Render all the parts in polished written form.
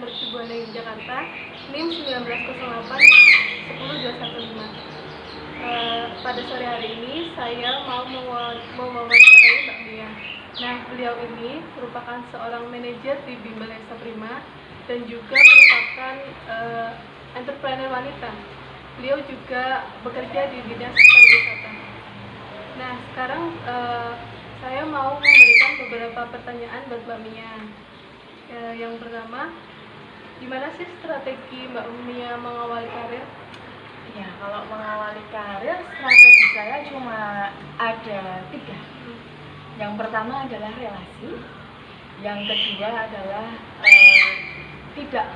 Mercubuana Yogyakarta, NIM 1908 10215. Pada sore hari ini saya mau mewawancarai Mbak Mia. Nah, beliau ini merupakan seorang manajer di Bimbel Esa Prima dan juga merupakan entrepreneur wanita. Beliau juga bekerja di Dinas Pariwisata. Nah, sekarang saya mau memberikan beberapa pertanyaan buat Mbak Mia. Yang pertama, gimana sih strategi Mbak Mia mengawali karir? Ya, kalau mengawali karir, strategi saya cuma ada 3. Yang pertama adalah relasi, yang kedua adalah tidak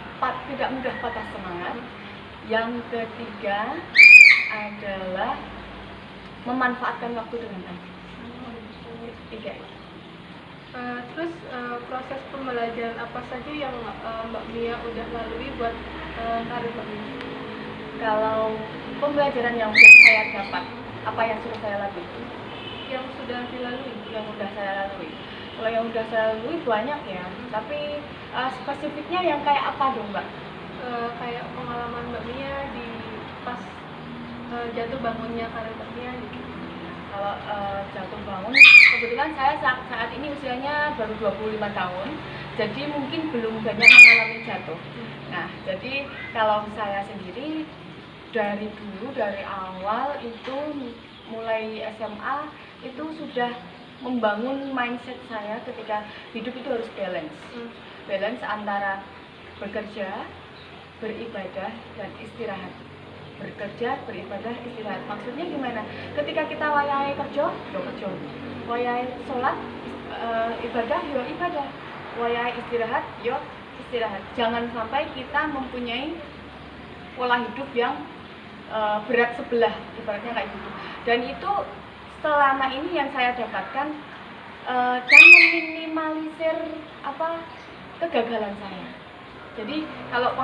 mudah patah semangat, yang ketiga adalah memanfaatkan waktu dengan baik. 3. Terus proses pembelajaran apa saja yang Mbak Mia udah lalui buat karir Mbak Mia? Kalau pembelajaran yang sudah saya dapat, apa yang sudah saya lalui? Yang sudah dilalui? Yang sudah saya lalui. Kalau yang sudah saya lalui banyak ya, tapi spesifiknya yang kayak apa dong Mbak? Kayak pengalaman Mbak Mia di pas jatuh bangunnya karir Mbak Mia gitu. Kalau jatuh bangun, kebetulan saya saat ini usianya baru 25 tahun, jadi mungkin belum banyak mengalami jatuh. Nah, jadi kalau saya sendiri dari awal itu mulai SMA itu sudah membangun mindset saya ketika hidup itu harus balance antara bekerja, beribadah, dan istirahat. Bekerja, beribadah, istirahat. Maksudnya gimana? Ketika kita wayahe kerja, yo kerja. Wayahe sholat, ibadah, yo ibadah. Wayahe istirahat, yo istirahat. Jangan sampai kita mempunyai pola hidup yang berat sebelah, ibaratnya kayak gitu. Dan itu selama ini yang saya dapatkan dan meminimalisir kegagalan saya. Jadi kalau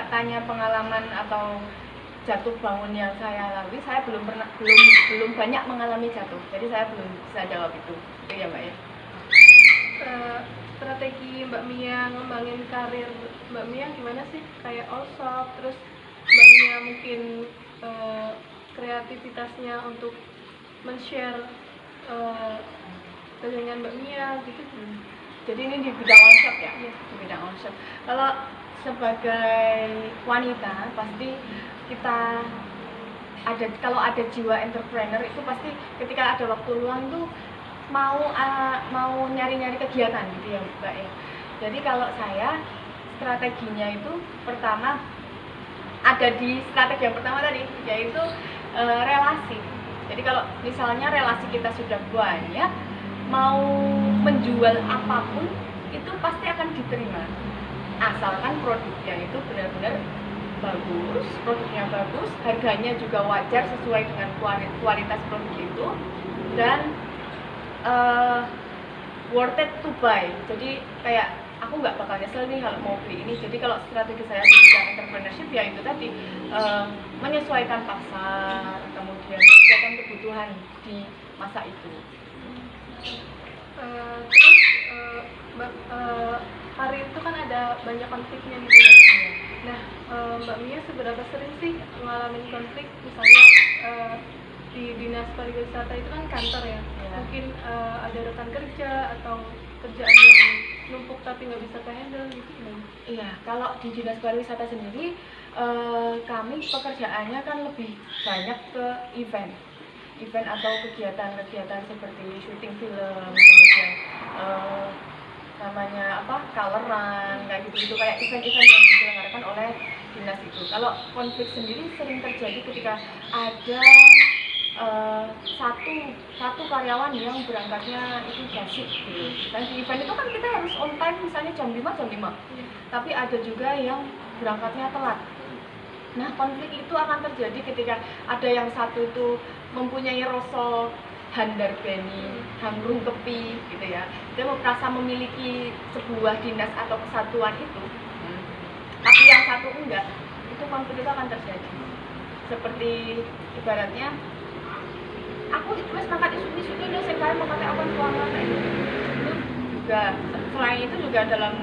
tanya pengalaman atau jatuh bangun yang saya lalui, saya belum banyak mengalami jatuh. Jadi saya belum bisa jawab itu ya Mbak ya. Strategi Mbak Mia ngembangin karir Mbak Mia gimana sih? Kayak all shop, terus Mbak Mia mungkin kreativitasnya untuk men-share dengan Mbak Mia gitu. Jadi ini di bidang all shop ya? Iya, di bidang all shop. Kalau sebagai wanita pasti kita kalau ada jiwa entrepreneur itu pasti ketika ada waktu luang tuh mau nyari-nyari kegiatan gitu ya Mbak ya. Jadi kalau saya strateginya itu pertama ada di strategi yang pertama tadi, yaitu relasi. Jadi kalau misalnya relasi kita sudah banyak, mau menjual apapun itu pasti akan diterima, asalkan produknya itu benar-benar bagus, produknya bagus, harganya juga wajar sesuai dengan kualitas produk itu, dan worth it to buy. Jadi kayak aku nggak bakal nyesel nih kalau mau beli ini. Jadi kalau strategi saya di bidang entrepreneurship ya itu tadi, menyesuaikan pasar, kemudian menyesuaikan kebutuhan di masa itu. Terus hari itu kan ada banyak konfliknya gitu ya. Nah, Mbak Mia seberapa sering sih mengalami konflik? Misalnya di Dinas Pariwisata itu kan kantor ya. Mungkin ada rekan kerja atau kerjaan yang numpuk tapi nggak bisa ke-handle gitu. Iya, kalau di Dinas Pariwisata sendiri kami pekerjaannya kan lebih banyak ke event atau kegiatan-kegiatan seperti syuting film, kemudian namanya coloran, kayak gitu kayak event-event yang diselenggarakan oleh dinas itu. Kalau konflik sendiri sering terjadi ketika ada satu karyawan yang berangkatnya itu basic gitu. Dan di event itu kan kita harus on time, misalnya jam 5. Tapi ada juga yang berangkatnya telat. Nah, konflik itu akan terjadi ketika ada yang satu itu mempunyai rasa handar beni, hangrung kepi gitu ya. Dia merasa memiliki sebuah dinas atau kesatuan itu. Tapi yang satu enggak, itu konflik itu akan terjadi. Seperti ibaratnya aku wis mangkat isu-isu ini sing kare mangkat awan suara itu juga. Selain itu juga dalam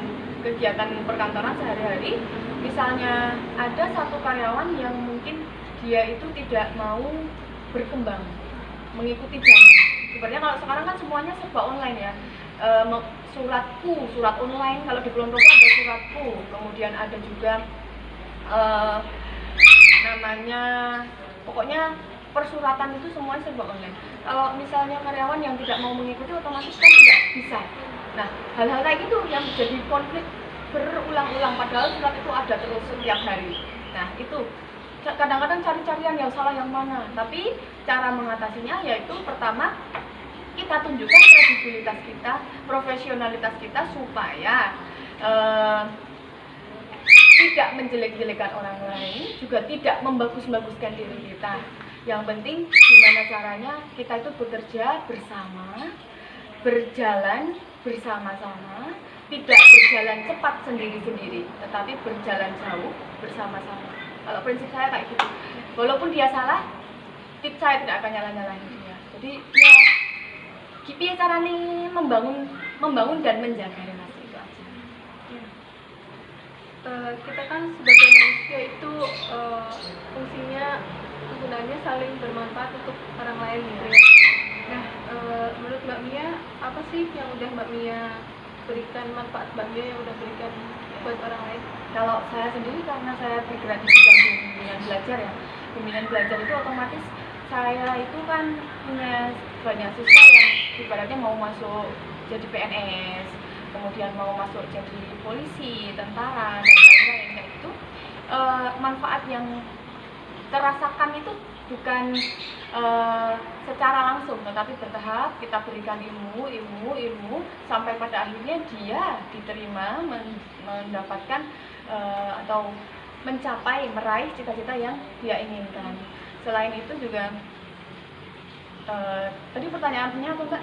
kegiatan perkantoran sehari-hari, misalnya ada satu karyawan yang mungkin dia itu tidak mau berkembang, mengikuti zaman. Sebenarnya kalau sekarang kan semuanya serba online ya. Surat online, kalau di Kulon Progo ada suratku, kemudian ada juga namanya, pokoknya persuratan itu semuanya serba online. Kalau misalnya karyawan yang tidak mau mengikuti, otomatis kan tidak bisa. Nah, hal-hal kayak gitu yang jadi konflik berulang-ulang, padahal surat itu ada terus setiap hari. Nah, itu kadang-kadang cari-carian yang salah yang mana, tapi cara mengatasinya yaitu pertama, kita tunjukkan kredibilitas kita, profesionalitas kita, supaya tidak menjelek-jelekan orang lain, juga tidak membagus-baguskan diri kita. Yang penting gimana caranya kita itu bekerja bersama, berjalan bersama-sama, tidak berjalan cepat sendiri-sendiri, tetapi berjalan jauh bersama-sama. Kalau prinsip saya kayak gitu. Walaupun dia salah, tips saya tidak akan nyala-nyalain dia. Jadi ya gimana caranya membangun dan menjaga relasi itu aja. Kita kan sebagai manusia itu fungsinya, gunanya saling bermanfaat untuk orang lain gitu ya. Nah, menurut Mbak Mia, apa sih yang udah Mbak Mia berikan, manfaat Mbak Mia yang udah berikan buat orang lain? Kalau saya sendiri, karena saya bergerak di bidang bimbingan belajar ya, bimbingan belajar itu otomatis saya itu kan punya banyak siswa yang ibaratnya mau masuk jadi PNS, kemudian mau masuk jadi polisi, tentara, dan lain-lain. Kayak itu manfaat yang terasakan itu bukan secara langsung, tetapi bertahap kita berikan ilmu sampai pada akhirnya dia diterima, mendapatkan atau meraih cita-cita yang dia inginkan. Selain itu juga tadi pertanyaannya apa Mbak?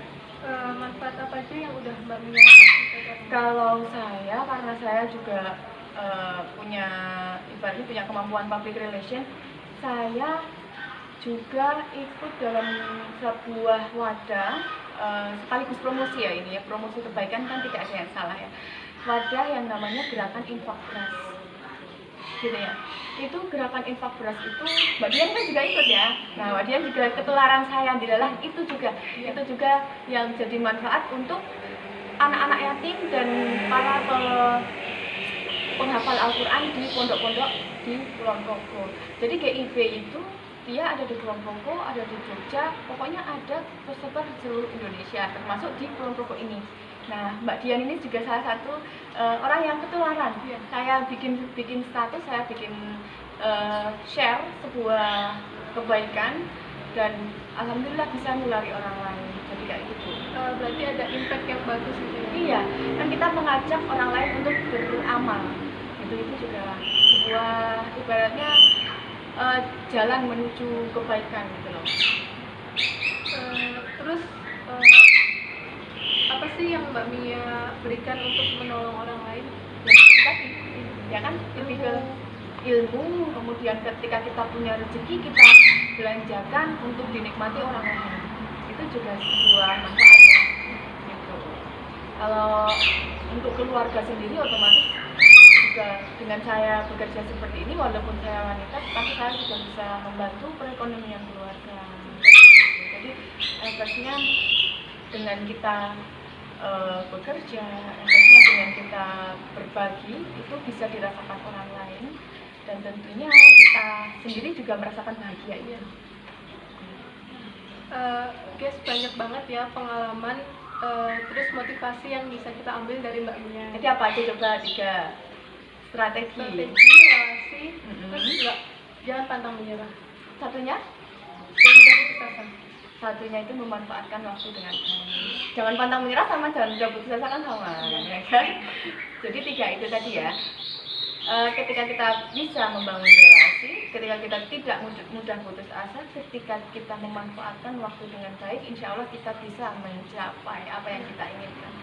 Manfaat apa aja yang udah Mbak Mia kasih? Kalau saya, karena saya juga punya kemampuan public relation, saya juga ikut dalam sebuah wadah sekaligus promosi ya, ini ya, promosi kebaikan kan tidak ada yang salah ya, wadah yang namanya Gerakan Infak Beras gitu ya. Itu Gerakan Infak Beras itu Mbak Dian kan juga ikut ya. Nah, Mbak Dian juga ketularan saya di dalam itu juga yang jadi manfaat untuk anak-anak yatim dan para penghafal Al-Quran di pondok-pondok di Kulon Progo. Jadi GIB itu dia ada di Kulon Progo, ada di Jogja, pokoknya ada tersebar di seluruh Indonesia, termasuk di Kulon Progo ini. Nah, Mbak Dian ini juga salah satu orang yang ketularan. Saya bikin status, saya bikin share sebuah kebaikan, dan alhamdulillah bisa nulari orang lain. Jadi kayak gitu. Berarti ada impact yang bagus gitu ya? Iya, kan kita mengajak orang lain untuk beramal. Itu juga sebuah ibaratnya jalan menuju kebaikan gitu loh. Terus apa sih yang Mbak Mia berikan untuk menolong orang lain? Tadi ya kan, lebih ke ilmu, kemudian ketika kita punya rezeki kita belanjakan untuk dinikmati orang lain. Itu juga sebuah manfaatnya gitu. Kalau untuk keluarga sendiri, otomatis juga dengan saya bekerja seperti ini, walaupun saya wanita, tapi saya juga bisa membantu perekonomian keluarga. Jadi efeknya dengan kita bekerja, efeknya dengan kita berbagi itu bisa dirasakan orang lain, dan tentunya kita sendiri juga merasakan bahagia itu. Guys, banyak banget ya pengalaman terus motivasi yang bisa kita ambil dari Mbak Mia. Jadi apa aja coba 3 strategi, relasi, terus juga jangan pantang menyerah. satunya Dan mudah putus asa. satunya itu memanfaatkan waktu dengan baik. Jangan pantang menyerah sama jangan mudah putus asa kan sama, ya kan? Jadi 3 itu tadi ya. Ketika kita bisa membangun relasi, ketika kita tidak mudah putus asa, ketika kita memanfaatkan waktu dengan baik, insya Allah kita bisa mencapai apa yang kita inginkan.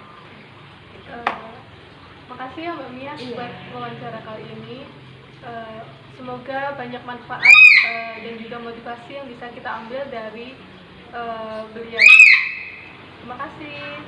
Makasih ya Mbak Mia buat wawancara kali ini. Semoga banyak manfaat dan juga motivasi yang bisa kita ambil dari beliau. Terima kasih.